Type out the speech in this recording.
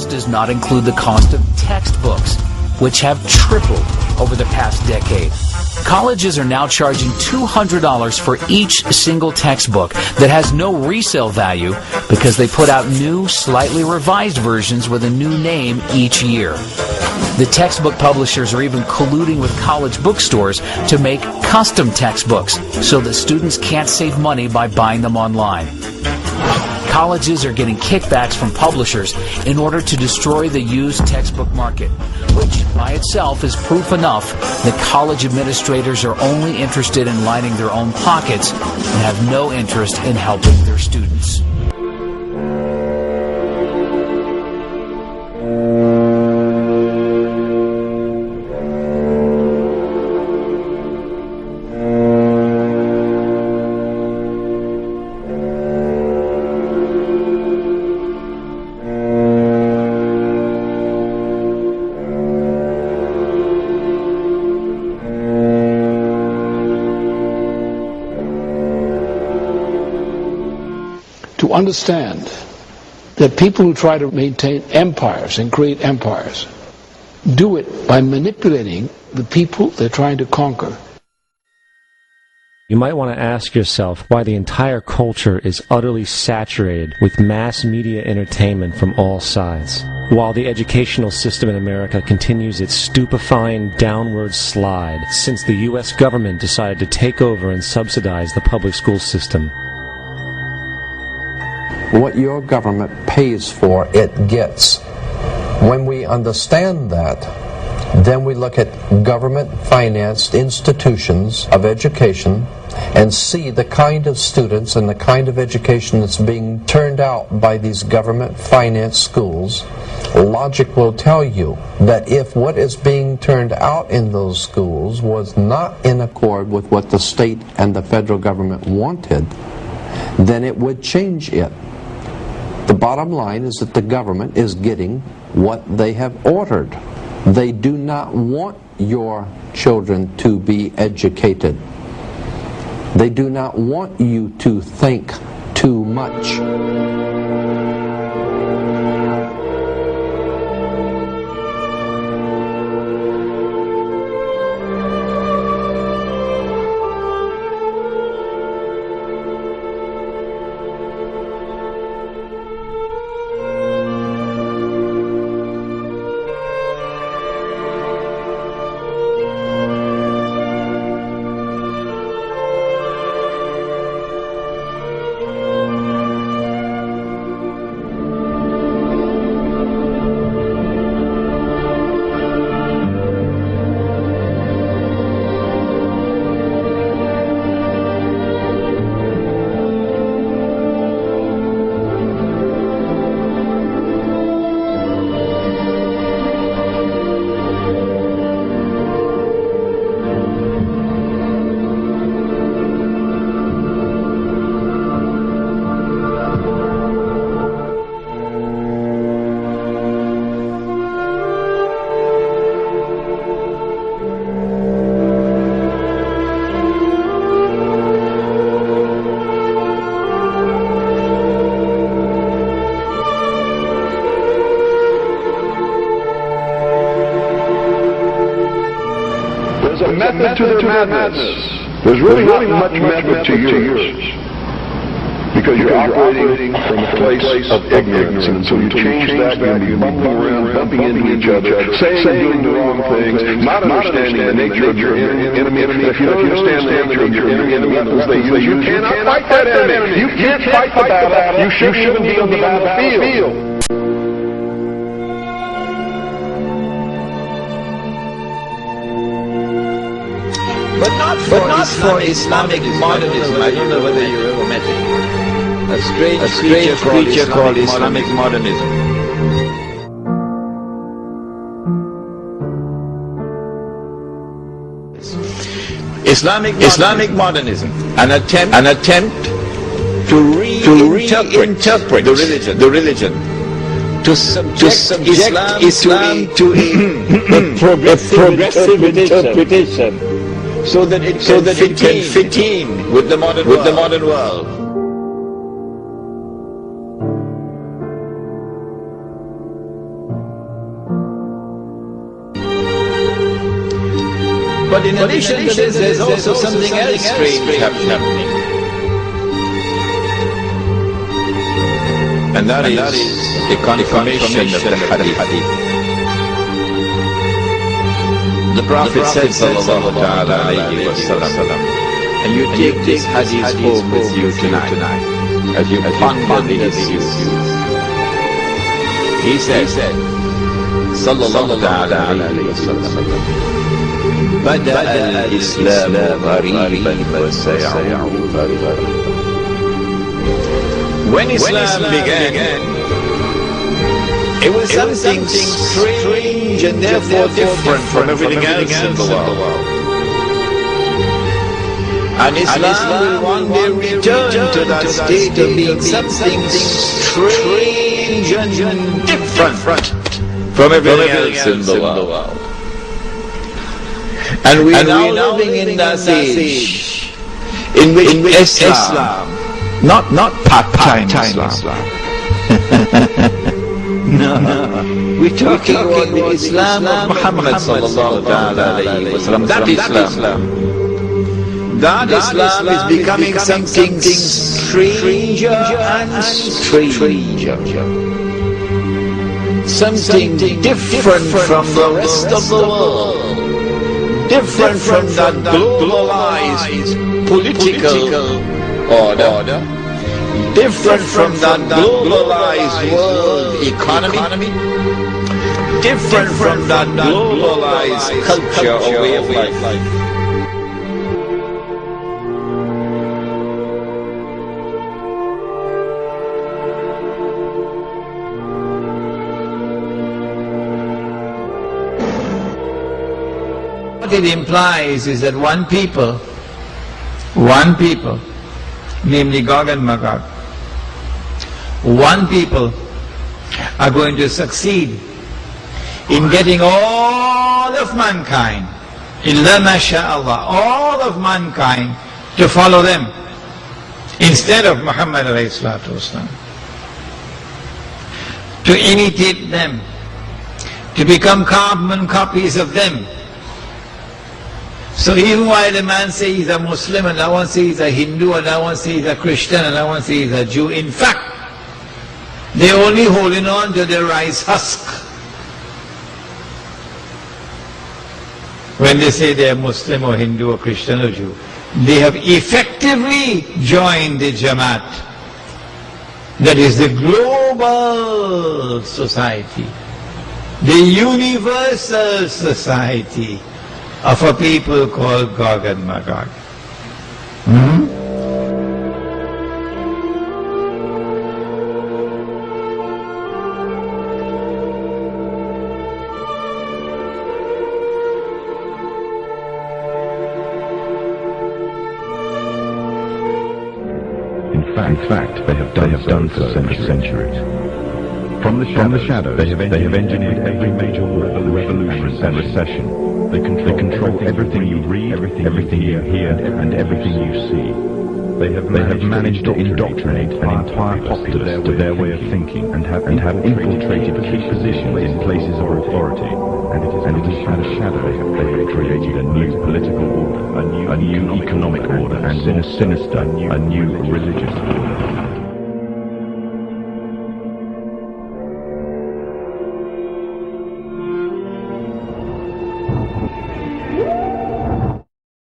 cost does not include the cost of textbooks, which have tripled over the past decade. Colleges are now charging $200 for each single textbook that has no resale value because they put out new, slightly revised versions with a new name each year. The textbook publishers are even colluding with college bookstores to make custom textbooks so that students can't save money by buying them online. Colleges are getting kickbacks from publishers in order to destroy the used textbook market, which by itself is proof enough that college administrators are only interested in lining their own pockets and have no interest in helping their students. To understand that people who try to maintain empires and create empires do it by manipulating the people they're trying to conquer. You might want to ask yourself why the entire culture is utterly saturated with mass media entertainment from all sides, while the educational system in America continues its stupefying downward slide since the U.S. government decided to take over and subsidize the public school system. What your government pays for, it gets. When we understand that, then we look at government-financed institutions of education and see the kind of students and the kind of education that's being turned out by these government-financed schools. Logic will tell you that if what is being turned out in those schools was not in accord with what the state and the federal government wanted, then it would change it. The bottom line is that the government is getting what they have ordered. They do not want your children to be educated. They do not want you to think too much. Method to their madness. There's really not much method to yours. Because you're operating from a place of ignorance, and until you change that, you'll be bumbling around, bumping into each other, saying and doing the wrong things, not understanding the nature of your enemy. If you don't understand the nature of your enemy and the methods they use, you cannot fight that enemy. You can't fight the battle. You shouldn't be on the battlefield. But not for Islamic modernism. I don't know whether you ever met it. A strange creature called Islamic modernism. Islamic modernism, an attempt to reinterpret the religion, to subject Islam to a progressive interpretation, so that it can fit in with the modern world. But in addition to this, there's also something else strange happening. And that is the confirmation of the hadith. The Prophet said, sallallahu alayhi wa sallam, and you take this hadith home with you tonight, as you ponder the issues. He said, sallallahu alayhi wa sallam, بدأ الإسلام غريبا وسيعود غريبا. When Islam began, it was something strange and therefore different from everything else in the world. And Islam will one day return to that state of being something strange and different from everything else in the world. And we are now living in that age in which Islam, not part-time Islam. No, we're talking about the Islam of Muhammad sallallahu alayhi wa sallam. That Islam is becoming something stranger and stranger. Something different from the rest of the world. Different from that globalized political order. Different from that globalized world economy. Different from that globalized culture or way of life. What it implies is that one people, namely Gog and Magog, one people are going to succeed in getting all of mankind, illa masha'Allah, all of mankind to follow them instead of Muhammad alayhi salatu wasalam, to imitate them, to become carbon copies of them. So even while a man says he's a Muslim, and I want to say he's a Hindu, and I want to say he's a Christian, and I want to say he's a Jew, in fact, they're only holding on to their rice husk. When they say they're Muslim or Hindu or Christian or Jew, they have effectively joined the Jamaat. That is the global society, the universal society of a people called Gog and Magog. In fact, they have done so for centuries. From the shadows, they have engineered every major war, revolution and recession. They control everything you read, everything you hear, and everything you see. They have managed to indoctrinate an entire populace to their way of thinking, and have infiltrated key positions in places of authority. And it is from the shadow they have created a new political order, a new economic order, and sinister, a new religious order.